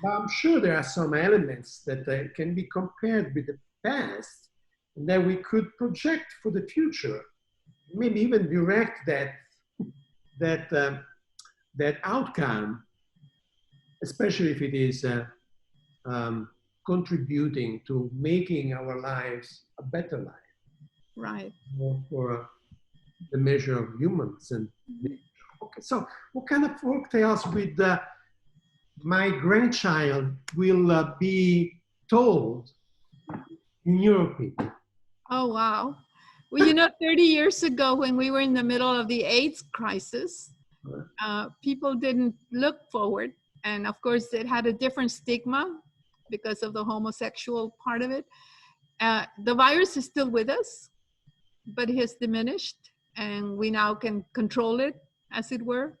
[SPEAKER 1] But I'm sure there are some elements that can be compared with the past and that we could project for the future. Maybe even direct that outcome, especially if it is contributing to making our lives a better life.
[SPEAKER 2] Right.
[SPEAKER 1] More for the measure of humans. And okay, so what kind of folk tales with my grandchild will be told, in your opinion?
[SPEAKER 2] Oh, wow. Well, you know, 30 years ago, when we were in the middle of the AIDS crisis, people didn't look forward. And of course, it had a different stigma because of the homosexual part of it. The virus is still with us, but it has diminished, and we now can control it, as it were.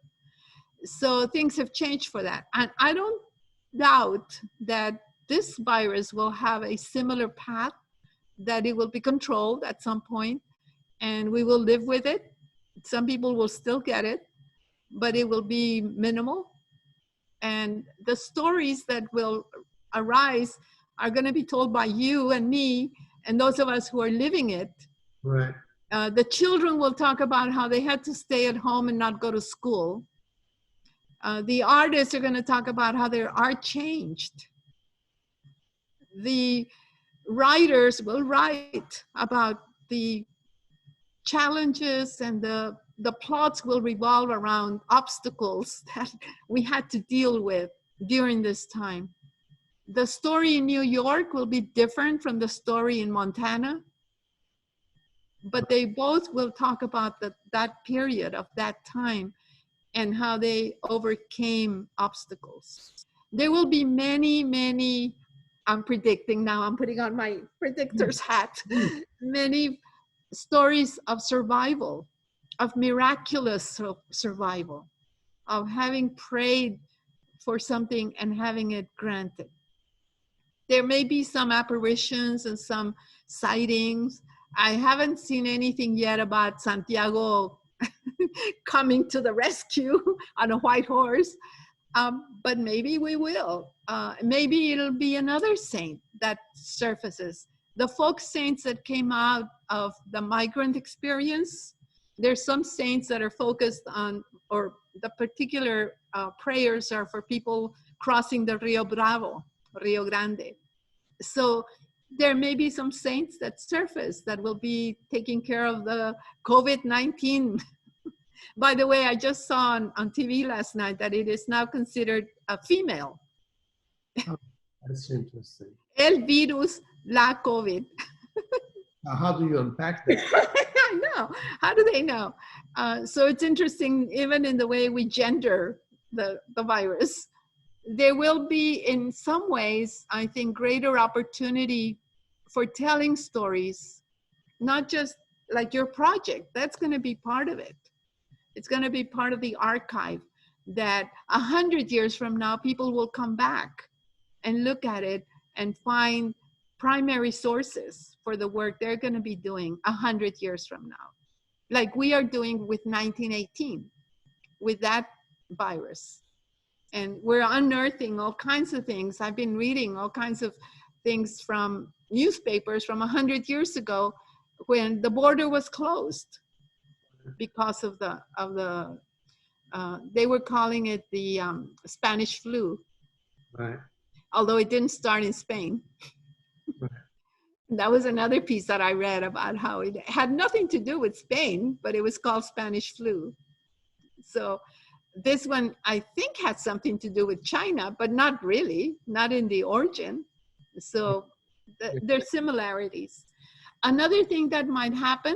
[SPEAKER 2] So things have changed for that. And I don't doubt that this virus will have a similar path, that it will be controlled at some point, and we will live with it. Some people will still get it, but it will be minimal. And the stories that will arise are going to be told by you and me and those of us who are living it.
[SPEAKER 1] Right.
[SPEAKER 2] The children will talk about how they had to stay at home and not go to school. The artists are going to talk about how their art changed. The writers will write about the challenges, and the plots will revolve around obstacles that we had to deal with during this time. The story in New York will be different from the story in Montana, but they both will talk about that period of that time and how they overcame obstacles. There will be many, many, I'm predicting now, I'm putting on my predictor's hat, many stories of survival, of miraculous survival, of having prayed for something and having it granted. There may be some apparitions and some sightings. I haven't seen anything yet about Santiago coming to the rescue on a white horse, but maybe we will. Maybe it'll be another saint that surfaces. The folk saints that came out of the migrant experience, there's some saints that are focused on, or the particular prayers are for people crossing the Rio Grande. So there may be some saints that surface that will be taking care of the COVID-19. By the way, I just saw on TV last night that it is now considered a female.
[SPEAKER 1] Oh, that's interesting.
[SPEAKER 2] El virus, la COVID.
[SPEAKER 1] How do you unpack that?
[SPEAKER 2] I know. How do they know? So it's interesting, even in the way we gender the virus. There will be, in some ways, I think, greater opportunity for telling stories, not just like your project. That's going to be part of it. It's going to be part of the archive that 100 years from now, people will come back and look at it and find primary sources for the work they're going to be doing 100 years from now. like we are doing with 1918, with that virus. And we're unearthing all kinds of things. I've been reading all kinds of things from newspapers from 100 years ago when the border was closed because of they were calling it the Spanish flu,
[SPEAKER 1] Right.
[SPEAKER 2] although it didn't start in Spain.
[SPEAKER 1] Right.
[SPEAKER 2] That was another piece that I read about how it had nothing to do with Spain, but it was called Spanish flu. So this one, I think, had something to do with China, but not really, not in the origin. So there's similarities. Another thing that might happen,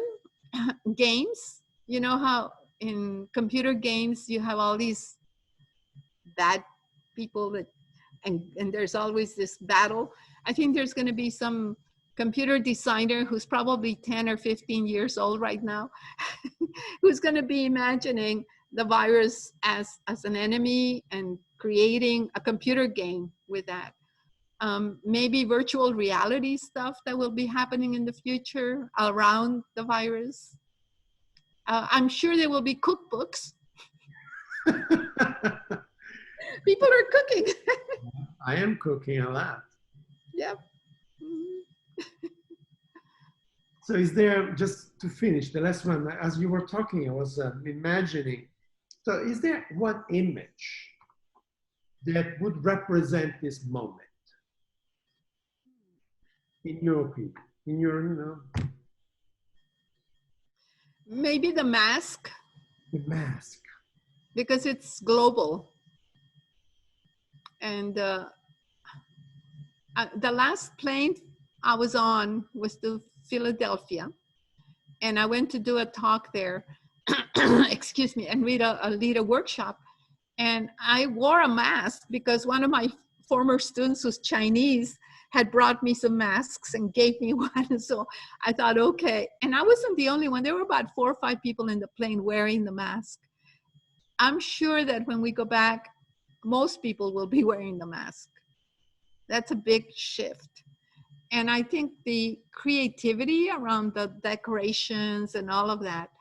[SPEAKER 2] games. You know how in computer games you have all these bad people that, and there's always this battle. I think there's going to be some computer designer who's probably 10 or 15 years old right now, who's going to be imagining the virus as an enemy and creating a computer game with that. Maybe virtual reality stuff that will be happening in the future around the virus. I'm sure there will be cookbooks. People are cooking.
[SPEAKER 1] I am cooking a lot.
[SPEAKER 2] Yep. Mm-hmm.
[SPEAKER 1] So is there, just to finish, the last one, as you were talking, I was imagining, so is there one image that would represent this moment? In your opinion, in your, you know?
[SPEAKER 2] Maybe the mask.
[SPEAKER 1] The mask.
[SPEAKER 2] Because it's global. And the last plane I was on was to Philadelphia. And I went to do a talk there, excuse me, and lead a workshop. And I wore a mask because one of my former students who's Chinese had brought me some masks and gave me one. So I thought, okay. And I wasn't the only one. There were about 4 or 5 people in the plane wearing the mask. I'm sure that when we go back, most people will be wearing the mask. That's a big shift. And I think the creativity around the decorations and all of that,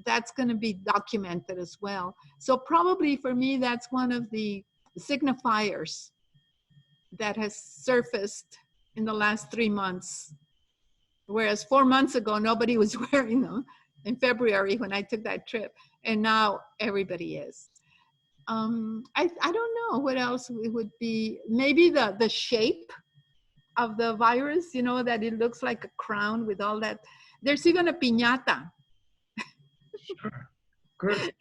[SPEAKER 2] that's going to be documented as well. So probably for me, that's one of the signifiers that has surfaced in the last 3 months. Whereas 4 months ago, nobody was wearing them in February when I took that trip. And now everybody is. I don't know what else it would be. Maybe the shape of the virus, you know, that it looks like a crown with all that. There's even a piñata.
[SPEAKER 1] Sure. Good.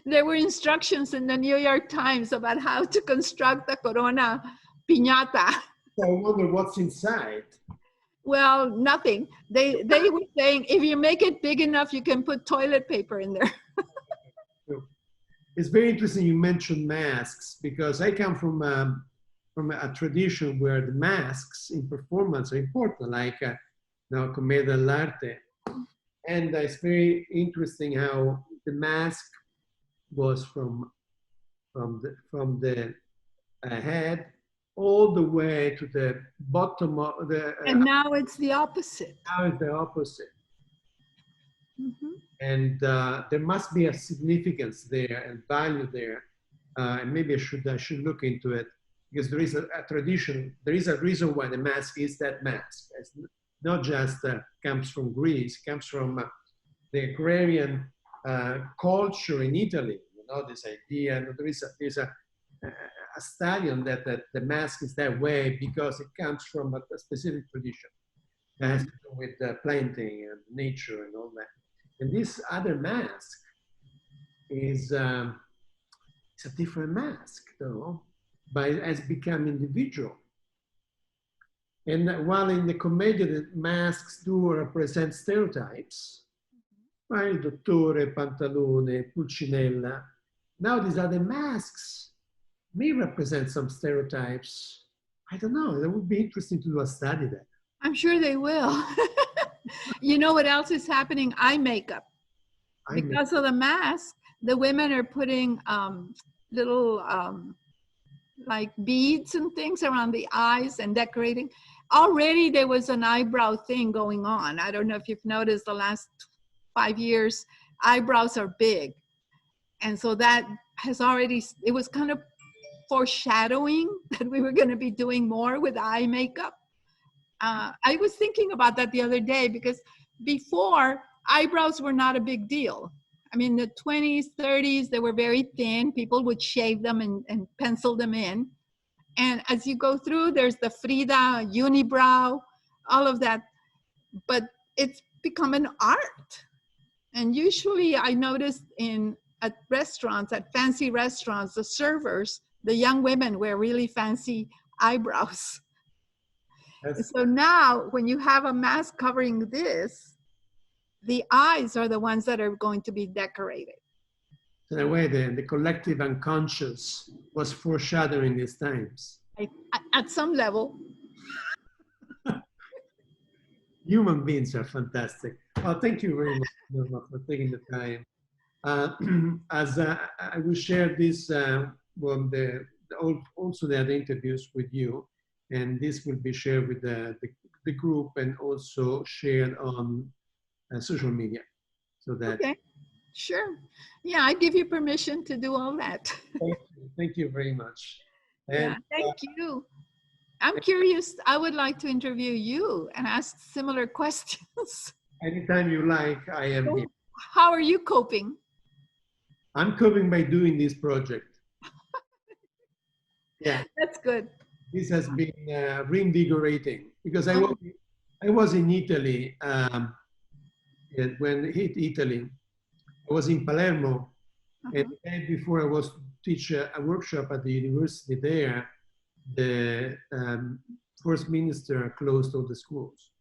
[SPEAKER 2] There were instructions in the New York Times about how to construct a corona piñata.
[SPEAKER 1] So I wonder what's inside.
[SPEAKER 2] Well, nothing. They were saying if you make it big enough, you can put toilet paper in there.
[SPEAKER 1] It's very interesting you mentioned masks, because I come from a tradition where the masks in performance are important, like now commedia dell'arte. And it's very interesting how the mask was from the head all the way to the bottom of the.
[SPEAKER 2] And now it's the opposite.
[SPEAKER 1] Now it's the opposite.
[SPEAKER 2] Mm-hmm.
[SPEAKER 1] And there must be a significance there and value there. And maybe I should look into it, because there is a tradition. There is a reason why the mask is that mask. It's not just comes from Greece, comes from the agrarian culture in Italy. You know, this idea. And there's a study on that the mask is that way because it comes from a specific tradition that has to do with planting and nature and all that. And this other mask is it's a different mask, though, but it has become individual. And while in the commedia, the masks do represent stereotypes, right? Dottore, Pantalone, Pulcinella. Now these other masks may represent some stereotypes. I don't know. That would be interesting to do a study there.
[SPEAKER 2] I'm sure they will. You know what else is happening? Eye makeup. Because of the mask, the women are putting little like beads and things around the eyes and decorating. Already there was an eyebrow thing going on. I don't know if you've noticed the last 5 years, eyebrows are big. And so that has already, it was kind of foreshadowing that we were going to be doing more with eye makeup. I was thinking about that the other day because before, eyebrows were not a big deal. I mean, the 20s, 30s, they were very thin. People would shave them and pencil them in. And as you go through, there's the Frida, unibrow, all of that. But it's become an art. And usually I noticed at restaurants, at fancy restaurants, the servers, the young women wear really fancy eyebrows. So now when you have a mask covering this, the eyes are the ones that are going to be decorated.
[SPEAKER 1] In a way, the collective unconscious was foreshadowing these times.
[SPEAKER 2] At some level.
[SPEAKER 1] Human beings are fantastic. Well, thank you very much, Norma, for taking the time. As I will share this, also the other interviews with you, and this will be shared with the group and also shared on social media. So that.
[SPEAKER 2] Okay, sure. Yeah, I give you permission to do all that.
[SPEAKER 1] Thank you very much. And,
[SPEAKER 2] yeah, thank you. I'm curious. I would like to interview you and ask similar questions.
[SPEAKER 1] Anytime you like, I am here.
[SPEAKER 2] How are you coping?
[SPEAKER 1] I'm coping by doing this project. Yeah.
[SPEAKER 2] That's good.
[SPEAKER 1] This has been reinvigorating because I was in Italy when it hit Italy. I was in Palermo, and the day before I was to teach a workshop at the university there, the first minister closed all the schools.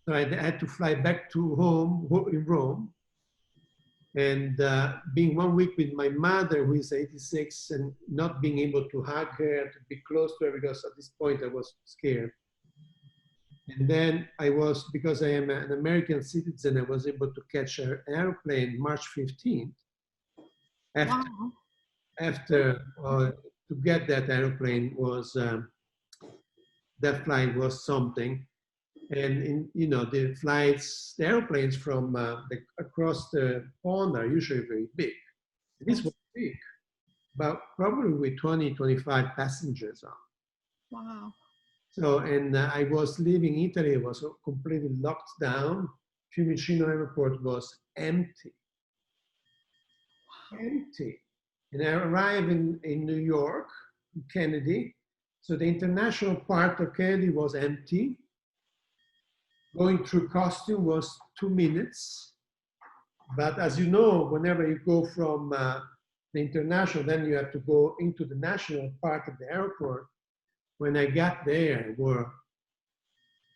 [SPEAKER 1] So I had to fly back to home in Rome, and being 1 week with my mother, who is 86, and not being able to hug her, to be close to her, because at this point I was scared. And then I was, because I am an American citizen, I was able to catch an airplane March 15th. After to get that airplane was, that flight was something. And the flights, the airplanes from across the pond are usually very big. This was big, but probably with 20, 25 passengers on.
[SPEAKER 2] Wow.
[SPEAKER 1] So, and I was leaving Italy, it was completely locked down. Fiumicino airport was empty. Empty. And I arrived in New York, Kennedy. So the international part of Kennedy was empty. Going through costume was 2 minutes. But as you know, whenever you go from the international, then you have to go into the national part of the airport. When I got there,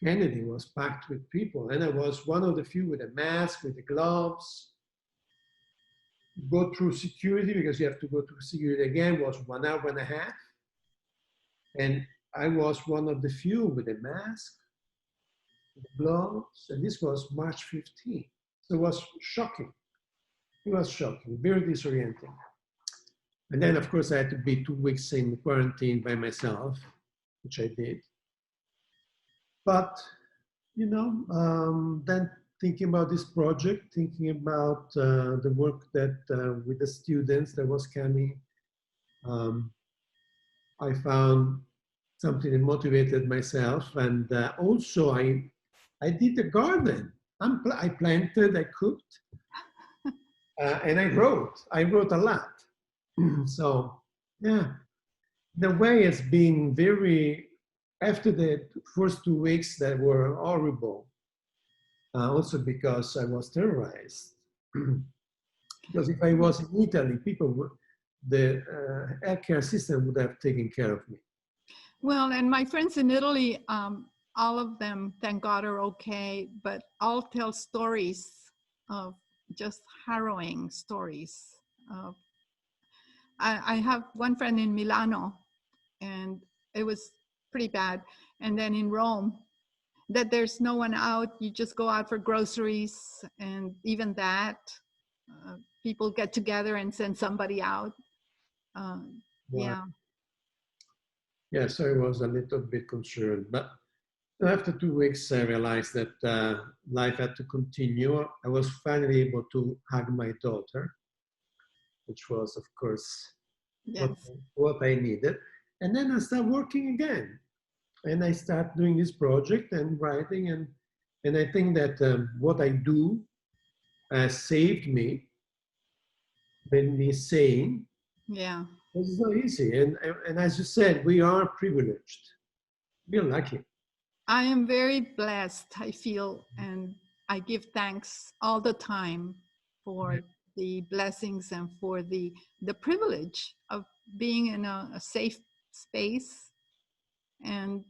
[SPEAKER 1] Kennedy was packed with people, and I was one of the few with a mask, with the gloves. Go through security, because you have to go through security again, was 1 hour and a half. And I was one of the few with a mask, with the gloves, and this was March 15th. So it was shocking. It was shocking, very disorienting. And then, of course, I had to be 2 weeks in quarantine by myself, which I did. But, then thinking about this project, thinking about the work that with the students that was coming, I found something that motivated myself. And also I did a garden. I planted, I cooked, and I wrote a lot. So, yeah, the way has been very, after the first 2 weeks that were horrible, also because I was terrorized. Because if I was in Italy, the healthcare system would have taken care of me.
[SPEAKER 2] Well, and my friends in Italy, all of them, thank God, are okay, but all tell stories of just harrowing stories. I have one friend in Milano, and it was pretty bad. And then in Rome, that there's no one out, you just go out for groceries, and even that, people get together and send somebody out. Yeah.
[SPEAKER 1] Yeah, so I was a little bit concerned, but After 2 weeks, I realized that life had to continue. I was finally able to hug my daughter, which was, of course, what,
[SPEAKER 2] Yes.
[SPEAKER 1] what I needed. And then I started working again. And I started doing this project and writing. And I think that what I do saved me, made me sane.
[SPEAKER 2] Yeah.
[SPEAKER 1] It's not easy. And as you said, we are privileged. We're lucky.
[SPEAKER 2] I am very blessed, I feel, and I give thanks all the time for the blessings and for the privilege of being in a safe space. And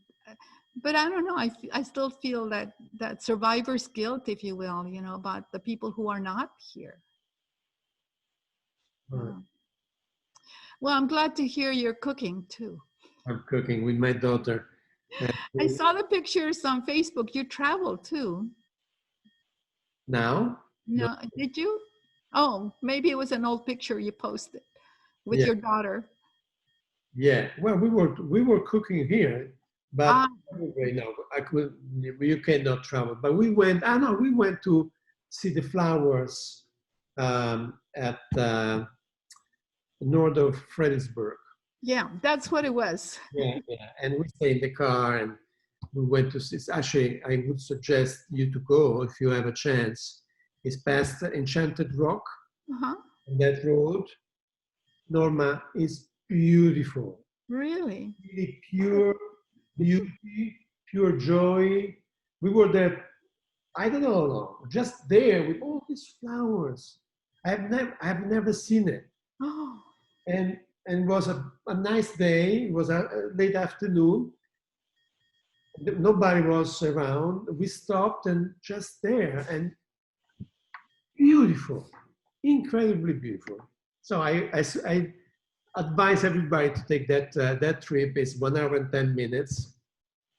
[SPEAKER 2] but I don't know, I still feel that survivor's guilt, if you will, you know, about the people who are not here.
[SPEAKER 1] Right.
[SPEAKER 2] Well, I'm glad to hear you're cooking too.
[SPEAKER 1] I'm cooking with my daughter.
[SPEAKER 2] I saw the pictures on Facebook. You traveled too.
[SPEAKER 1] Now? No.
[SPEAKER 2] No, did you? Oh, maybe it was an old picture you posted with
[SPEAKER 1] Yeah.
[SPEAKER 2] your daughter.
[SPEAKER 1] Yeah. Well, we were cooking here, but
[SPEAKER 2] Ah,
[SPEAKER 1] right now you cannot travel. But we went. I know we went to see the flowers at north of Fredericksburg.
[SPEAKER 2] yeah, that's what it was.
[SPEAKER 1] Yeah, yeah. And we stayed in the car and we went to see. Actually, I would suggest you to go if you have a chance. It's past Enchanted Rock.
[SPEAKER 2] Uh-huh.
[SPEAKER 1] On that road, Norma, is beautiful.
[SPEAKER 2] Really?
[SPEAKER 1] Really pure beauty, pure joy. We were there, I don't know, just there with all these flowers. I've never seen it.
[SPEAKER 2] Oh,
[SPEAKER 1] And it was a nice day. It was a late afternoon. Nobody was around. We stopped and just there and beautiful, incredibly beautiful. So I advise everybody to take that trip. It's 1 hour and 10 minutes.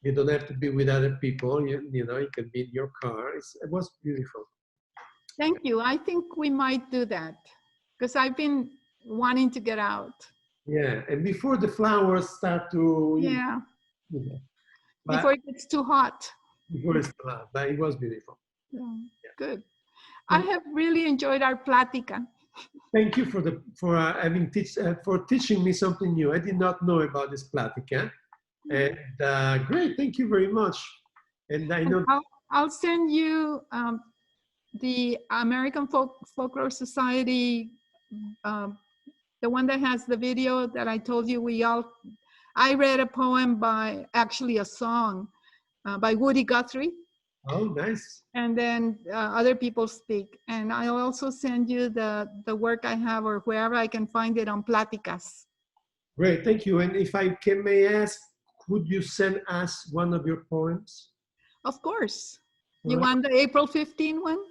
[SPEAKER 1] You don't have to be with other people. You know, you can be in your car. It was beautiful.
[SPEAKER 2] thank you. I think we might do that because I've been wanting to get out.
[SPEAKER 1] Yeah, and before the flowers start to,
[SPEAKER 2] Yeah,
[SPEAKER 1] you know,
[SPEAKER 2] before
[SPEAKER 1] but
[SPEAKER 2] it gets too hot.
[SPEAKER 1] before it's but it was beautiful.
[SPEAKER 2] Yeah, good. I
[SPEAKER 1] And
[SPEAKER 2] have really enjoyed our plática.
[SPEAKER 1] thank you for for teaching me something new. I did not know about this plática, and great. Thank you very much. And I
[SPEAKER 2] And
[SPEAKER 1] know.
[SPEAKER 2] I'll send you the American Folklore Society, um, the one that has the video that I told you I read a poem by, actually a song by Woody Guthrie,
[SPEAKER 1] Oh, nice.
[SPEAKER 2] and then other people speak. And I'll also send you the work I have, or wherever I can find it, on Pláticas.
[SPEAKER 1] Great, thank you. And if I may ask, could you send us one of your poems?
[SPEAKER 2] Of course.
[SPEAKER 1] All
[SPEAKER 2] You
[SPEAKER 1] right.
[SPEAKER 2] want the April 15 one?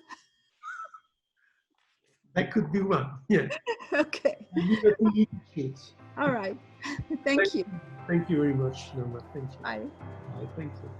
[SPEAKER 1] That could be one. Yeah.
[SPEAKER 2] Okay.
[SPEAKER 1] You get to choose.
[SPEAKER 2] All right. Thank you.
[SPEAKER 1] Thank you very much, Norma. Thank you.
[SPEAKER 2] Bye.
[SPEAKER 1] Bye. Thank you.